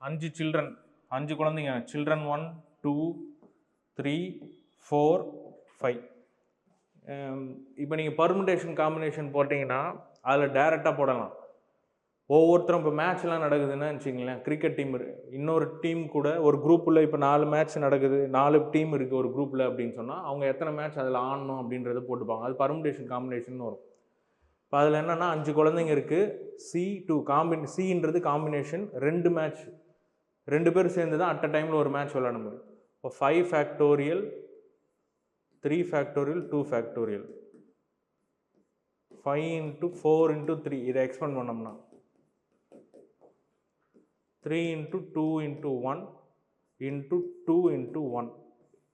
5 children 5 குழந்தைங்க children 1 2 3 4 5. இப்போ நீங்கள் பர்முடேஷன் காம்பினேஷன் போட்டிங்கன்னா அதில் டைரெக்டாக போடலாம். ஒவ்வொருத்தரும் இப்போ மேட்ச்லாம் நடக்குதுன்னு வச்சுங்களேன், கிரிக்கெட் டீம் இன்னொரு டீம் கூட ஒரு குரூப்பில் இப்போ 4 மேட்ச் நடக்குது, 4 டீம் இருக்குது ஒரு குரூப்பில் அப்படின்னு சொன்னால் அவங்க எத்தனை மேட்ச் அதில் ஆடணும் அப்படின்றத போட்டுப்பாங்க. அது பர்முடேஷன் காம்பினேஷன் வரும். இப்போ அதில் என்னென்னா 5 குழந்தைங்க இருக்குது, சின்றது காம்பினேஷன், 2 மேட்ச் 2 பேர் சேர்ந்து தான் அட் அ டைமில் ஒரு மேட்ச் விளையாட முடியும். இப்போ 5 factorial 3 factorial 2 factorial 5 into 4 into 3 இதை எக்ஸ்பெண்ட் பண்ணோம்னா 3 into 2 into 1 into 2 into 1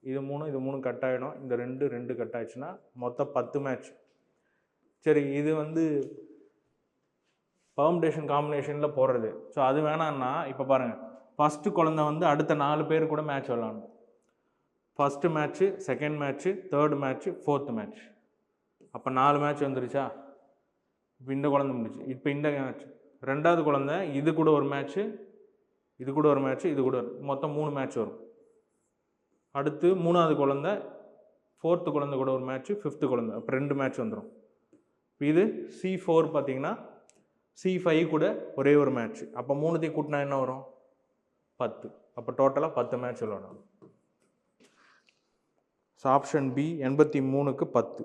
இது 3 கட் ஆகிடும். இந்த 2 கட் ஆயிடுச்சுன்னா மொத்தம் 10 மேட்ச். சரி, இது வந்து பர்முடேஷன் காம்பினேஷனில் போடுறது. ஸோ அது வேணான்னா இப்போ பாருங்கள், ஃபஸ்ட்டு குழந்தை வந்து அடுத்த 4 பேர் கூட மேட்ச் விளாடணும். First match, second match, third match, fourth match. அப்போ 4 மேட்ச் வந்துருச்சா? இப்போ இந்த குழந்தை முடிச்சு. இப்போ இந்த மேட்ச் ரெண்டாவது குழந்தை இது கூட ஒரு மேட்ச்சு, இது கூட ஒரு மேட்ச்சு, இது கூட மொத்தம் 3 மேட்ச் வரும். அடுத்து 3வது குழந்தை, 4th குழந்தை கூட ஒரு மேட்ச்சு, 5th குழந்தை, அப்போ 2 மேட்ச் வந்துடும். இது C4 பார்த்தீங்கன்னா C5 கூட ஒரே ஒரு மேட்ச். அப்போ 3த்தையும் கூட்டினா என்ன வரும்? 10. அப்போ டோட்டலாக 10 மேட்ச் விளையாடணும். ஸோ ஆப்ஷன் பி 83க்கு 10.